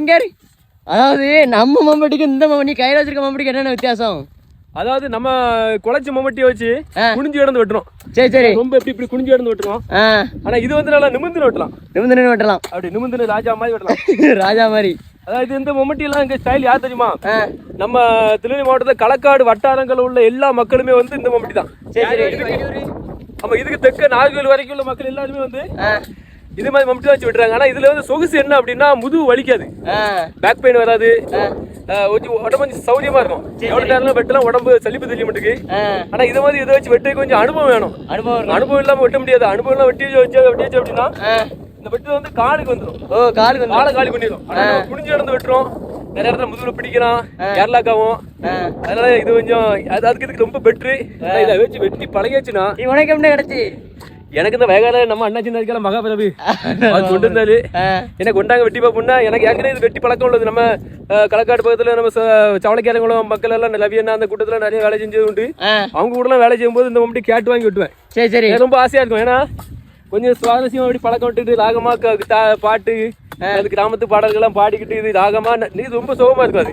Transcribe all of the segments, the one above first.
இங்க அதாவது நம்ம மம்பட்டிக்கு இந்த மம்பட்டி கையில வச்சிருக்க மம்பட்டிக்கு என்னென்ன வித்தியாசம்? அதாவது நம்ம குழச்சி மம்பட்டியை வச்சு குனிஞ்சு கிடந்து வெட்டுறோம். சரி ரொம்ப இப்படி குனிஞ்சு கிடந்து வெட்டுறோம். ஆனா இது வந்து நல்லா நிமிந்து வெட்டலாம். அப்படி நிமிந்து ராஜா மாதிரி வெட்டலாம். ராஜா மாதிரி. அதாவது இந்த மம்பட்டி எல்லாம் இங்க ஸ்டைல் யார் தெரியுமா? நம்ம திருநெல்வேலி மாவட்டத்துல களக்காடு வட்டாரங்கள் உள்ள எல்லா மக்களுமே வந்து இந்த மம்பட்டி தான். ஆமா, இதுக்கு தெற்க நாகர்கோவில் வரைக்கும் உள்ள மக்கள் எல்லாருமே வந்து இது மாதிரி மம்பட்டி வச்சு விட்டுறாங்க. ஆனா இதுல வந்து சொகுசு என்ன அப்படின்னா முதுகு வலிக்காது, பேக் பெயின் வராது, உடம்பு கொஞ்சம் சௌரியமா இருக்கும். எவ்வளவு நேரம் வெட்டலாம், உடம்பு சளிப்பு தெரிய மாட்டுக்கு. ஆனா இது மாதிரி இதை வச்சு வெட்ட கொஞ்சம் அனுபவம் வேணும். அனுபவம் இல்லாம வெட்ட முடியாது. அனுபவம் எல்லாம் வெட்டி வச்சு அப்படின்னா இந்த வெட்டு வந்து காலுக்கு வந்துடும். காலை காலி பண்ணிடும். குனிஞ்சு நடந்து வெட்டுறோம். நிறைய இடத்துல முதுகுல பிடிக்கிறான், கேரளாக்காவும். அதனால இது கொஞ்சம் அதுக்கு இதுக்கு ரொம்ப பெட்ரு. இதை வச்சு வெட்டி பழகியாச்சுன்னா உனக்கு எப்படி கிடைச்சி? எனக்கு இந்த வயகால நம்ம அண்ணாச்சி இருக்கலாம் மகாபிரபு கொண்டு இருந்தாரு. எனக்கு கொண்டாங்க வெட்டி பார்ப்போம்னா எனக்கு ஏற்கனவே இது வெட்டி பழக்கம் உள்ளது. நம்ம களக்காடு பக்கத்துல நம்ம சவளைக்காரங்களும் மக்கள் எல்லாம் லவியன்னா அந்த கூட்டத்துல நிறைய வேலை செஞ்சது உண்டு. அவங்க கூட எல்லாம் வேலை செய்யும்போது இந்த மம்பட்டி கேட்டு வாங்கி வெட்டுவேன். சரி, ரொம்ப ஆசையா இருக்கும். ஏன்னா கொஞ்சம் சுவாரஸ்யமா அப்படி பழக்கம் விட்டுட்டு ராகமா பாட்டு அது கிராமத்து பாடல்கள்லாம் பாடிக்கிட்டு இது ராகமா நீ ரொம்ப சுகமா இருக்காது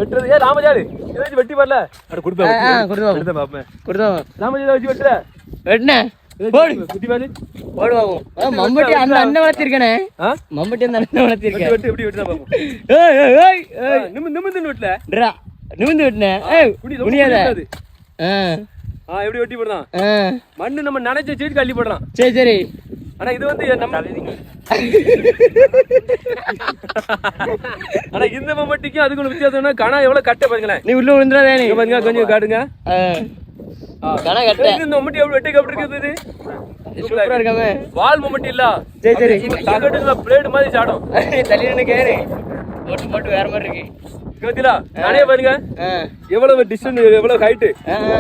வெட்டுறது. ஏன் ராமஜாடு இதை வச்சு வெட்டி வரல கொடுப்பேன். ராமஜாதை வச்சு வெட்டுற வெட்டினேன் மம்பட்டி அந்த அண்ணன் வளர்த்திருக்கேனே. மம்பட்டி அந்த அண்ணன் வளர்த்திருக்கேன். வெட்டு எப்படி வெட்டுதான் பாப்போம். நிமிந்து வெட்டல நிமிந்து வெட்டினேன் முடியாது. எப்படி வெட்டி போடலாம்? மண்ணு நம்ம நினைச்ச சீட்டு அள்ளி போடலாம். சரி. ஆனா இது வந்து ஆனா இந்த மம்பட்டிக்கும் அதுக்கு வித்தியாசம்னா கணா எவ்வளவு கட்ட பாருங்களேன். நீ உள்ள விழுந்துடாதே. பாருங்க கொஞ்சம் காட்டுங்க. இந்த மம்பட்டி எவ்வளவு வெட்டி கப்படி இருக்குது. சூப்பரா இருக்காமே. வால் மம்பட்டி இல்ல. சரி. தகட்டுல பிளேட் மாதிரி சாடும். தள்ளி கேரு போட்டு வேற மாதிரி இருக்கு. நிறைய பாருங்க எவ்வளவு டிஸ்டன்ஸ், எவ்வளவு ஹைட்,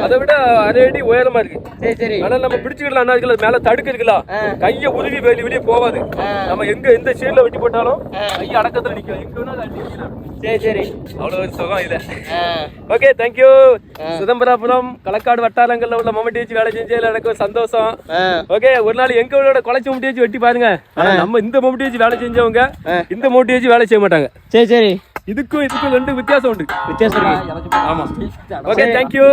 அதை விட அரை அடி உயரமா இருக்கு. சரி. ஆனா நம்ம பிடிச்சுக்கலாம் இருக்குல்ல, மேல தடுக்க இருக்கலாம், கைய உருவி வெளியே போவாது. நம்ம எந்த சீட்ல வெட்டி போட்டாலும் கைய அடக்கத்துல நிக்கலாம். எங்க வேணாலும் அள்ளி நிக்கலாம். சரி. அவ்வளவு சுகம் இல்ல. Okay, thank you. சிதம்பராபுரம் களக்காடு வட்டாரங்கள்ல உள்ள மம்பட்டி வச்சு வேலை செஞ்சதுல எனக்கு ஒரு சந்தோஷம். ஓகே, ஒரு நாள் எங்களோட குழச்சி மம்பட்டி வச்சு வெட்டி பாருங்க. நம்ம இந்த மம்பட்டி வச்சு வேலை செஞ்சவங்க இந்த மம்பட்டி வச்சு வேலை செய்ய மாட்டாங்க. சரி. இதுக்கும் ரெண்டு வித்தியாசம் உண்டு. ஆமா. Okay, thank you.